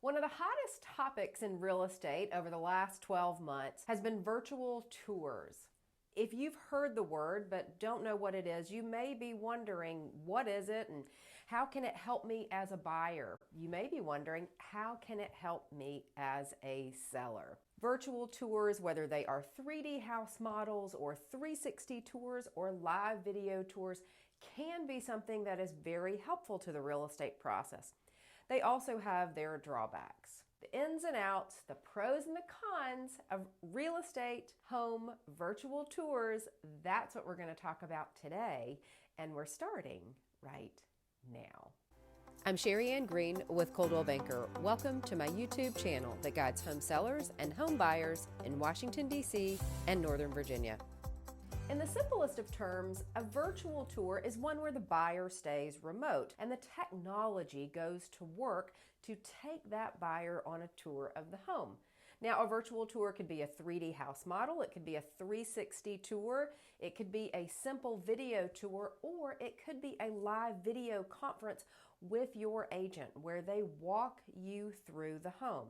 One of the hottest topics in real estate over the last 12 months has been virtual tours. If you've heard the word but don't know what it is, you may be wondering, what is it and how can it help me as a buyer? You may be wondering, how can it help me as a seller? Virtual tours, whether they are 3D house models or 360 tours or live video tours, can be something that is very helpful to the real estate process. They also have their drawbacks. The ins and outs, the pros and the cons of real estate, home, virtual tours, that's what we're going to talk about today, and we're starting right now. I'm Sherri Ann Green with Coldwell Banker. Welcome to my YouTube channel that guides home sellers and home buyers in Washington, D.C. and Northern Virginia. In the simplest of terms, a virtual tour is one where the buyer stays remote and the technology goes to work to take that buyer on a tour of the home. Now, a virtual tour could be a 3D house model, it could be a 360 tour, it could be a simple video tour, or it could be a live video conference with your agent where they walk you through the home.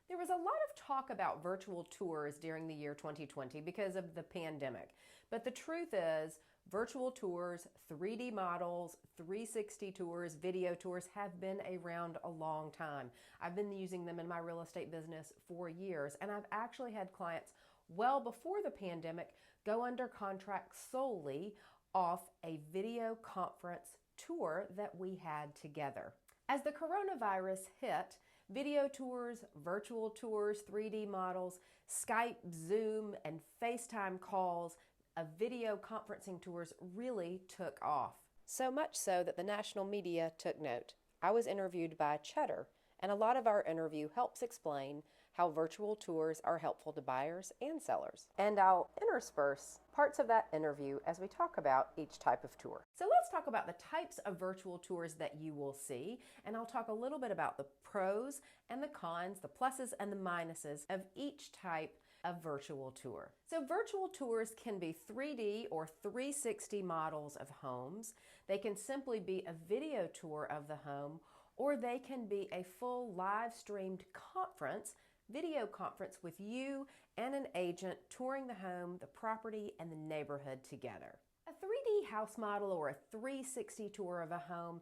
There was a lot of talk about virtual tours during the year 2020 because of the pandemic. But the truth is, virtual tours, 3D models, 360 tours, video tours have been around a long time. I've been using them in my real estate business for years, and I've actually had clients well before the pandemic go under contract solely off a video conference tour that we had together. As the coronavirus hit, video tours, virtual tours, 3D models, Skype, Zoom, and FaceTime calls of video conferencing tours really took off. So much so that the national media took note. I was interviewed by Cheddar, and a lot of our interview helps explain how virtual tours are helpful to buyers and sellers. And I'll intersperse parts of that interview as we talk about each type of tour. So let's talk about the types of virtual tours that you will see, and I'll talk a little bit about the pros and the cons, the pluses and the minuses of each type of virtual tour. So virtual tours can be 3D or 360 models of homes. They can simply be a video tour of the home, or they can be a full live streamed conference, video conference with you and an agent touring the home, the property, and the neighborhood together. A 3D house model or a 360 tour of a home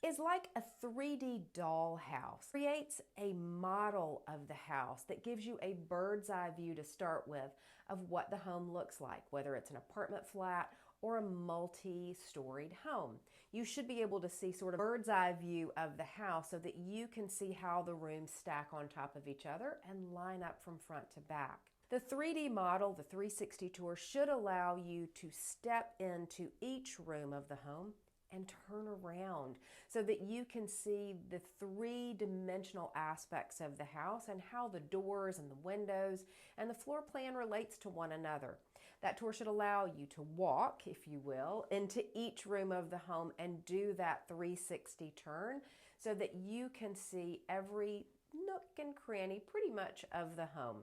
is like a 3D dollhouse. It creates a model of the house that gives you a bird's eye view to start with of what the home looks like, whether it's an apartment flat or a multi-storied home. You should be able to see sort of bird's eye view of the house so that you can see how the rooms stack on top of each other and line up from front to back. The 3D model, the 360 tour, should allow you to step into each room of the home and turn around so that you can see the three-dimensional aspects of the house and how the doors and the windows and the floor plan relates to one another. That tour should allow you to walk, if you will, into each room of the home and do that 360 turn so that you can see every nook and cranny pretty much of the home.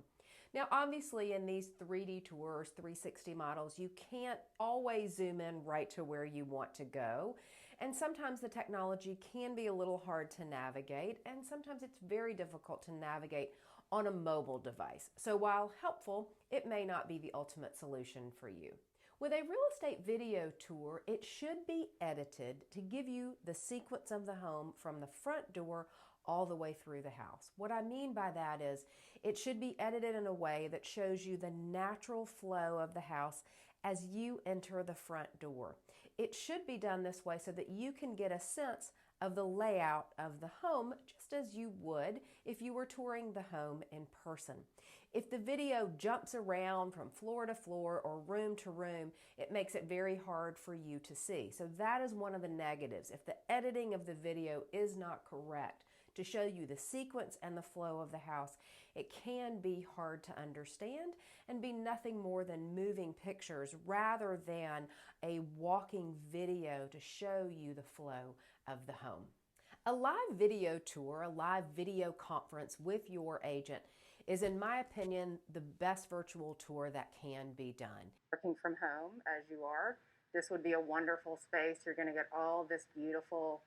Now, obviously, in these 3D tours, 360 models, you can't always zoom in right to where you want to go. And sometimes the technology can be a little hard to navigate, and sometimes it's very difficult to navigate on a mobile device. So while helpful, it may not be the ultimate solution for you. With a real estate video tour, it should be edited to give you the sequence of the home from the front door all the way through the house. What I mean by that is it should be edited in a way that shows you the natural flow of the house as you enter the front door. It should be done this way so that you can get a sense of the layout of the home just as you would if you were touring the home in person. If the video jumps around from floor to floor or room to room, it makes it very hard for you to see. So that is one of the negatives. If the editing of the video is not correct to show you the sequence and the flow of the house, it can be hard to understand and be nothing more than moving pictures rather than a walking video to show you the flow of the home. A live video tour, a live video conference with your agent is, in my opinion, the best virtual tour that can be done. Working from home as you are, this would be a wonderful space. You're going to get all this beautiful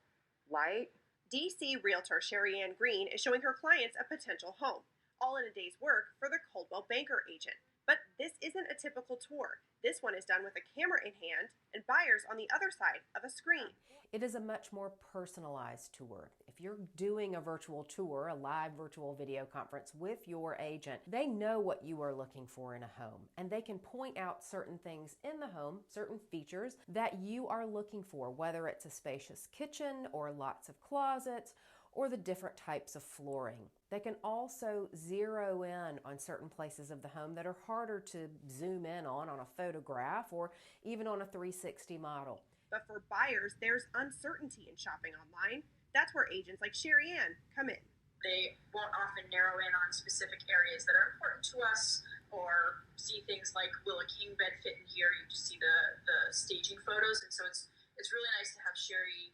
light DC Realtor Sherri Green is showing her clients a potential home, all in a day's work for the Coldwell Banker agent. But this isn't a typical tour. This one is done with a camera in hand and buyers on the other side of a screen. It is a much more personalized tour. If you're doing a virtual tour, a live virtual video conference with your agent, they know what you are looking for in a home, and they can point out certain things in the home, certain features that you are looking for, whether it's a spacious kitchen or lots of closets or the different types of flooring. They can also zero in on certain places of the home that are harder to zoom in on a photograph or even on a 360 model. But for buyers, there's uncertainty in shopping online. That's where agents like Sherri come in. They won't often narrow in on specific areas that are important to us or see things like, will a king bed fit in here? You just see the staging photos. And so it's really nice to have Sherri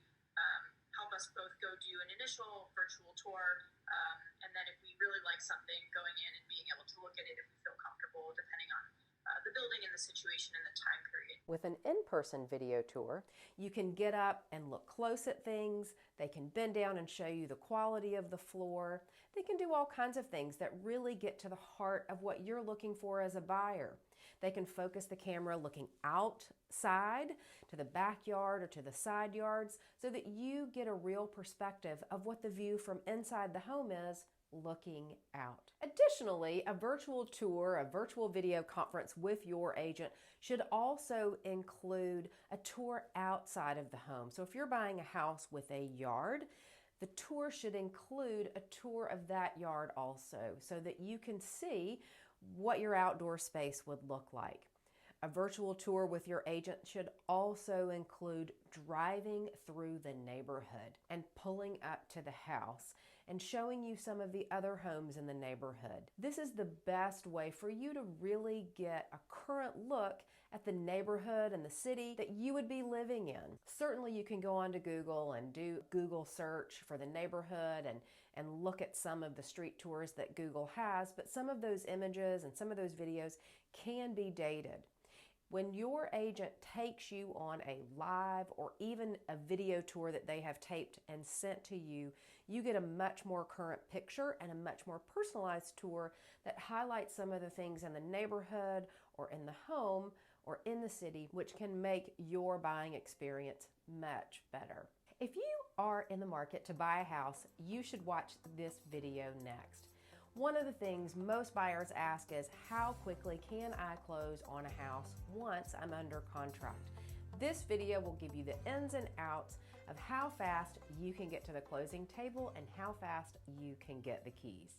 help us both go do an initial virtual tour. And then if we really like something, going in and being able to look at it if we feel comfortable, depending on the building and the situation and the time period. With an in-person video tour, you can get up and look close at things. They can bend down and show you the quality of the floor. They can do all kinds of things that really get to the heart of what you're looking for as a buyer. They can focus the camera looking outside to the backyard or to the side yards so that you get a real perspective of what the view from inside the home is looking out. Additionally, a virtual tour, a virtual video conference with your agent should also include a tour outside of the home. So if you're buying a house with a yard, the tour should include a tour of that yard also so that you can see what your outdoor space would look like. A virtual tour with your agent should also include driving through the neighborhood and pulling up to the house and showing you some of the other homes in the neighborhood. This is the best way for you to really get a current look at the neighborhood and the city that you would be living in. Certainly you can go onto Google and do Google search for the neighborhood and look at some of the street tours that Google has, but some of those images and some of those videos can be dated. When your agent takes you on a live or even a video tour that they have taped and sent to you, you get a much more current picture and a much more personalized tour that highlights some of the things in the neighborhood or in the home or in the city, which can make your buying experience much better. If you are in the market to buy a house, you should watch this video next. One of the things most buyers ask is, how quickly can I close on a house once I'm under contract? This video will give you the ins and outs of how fast you can get to the closing table and how fast you can get the keys.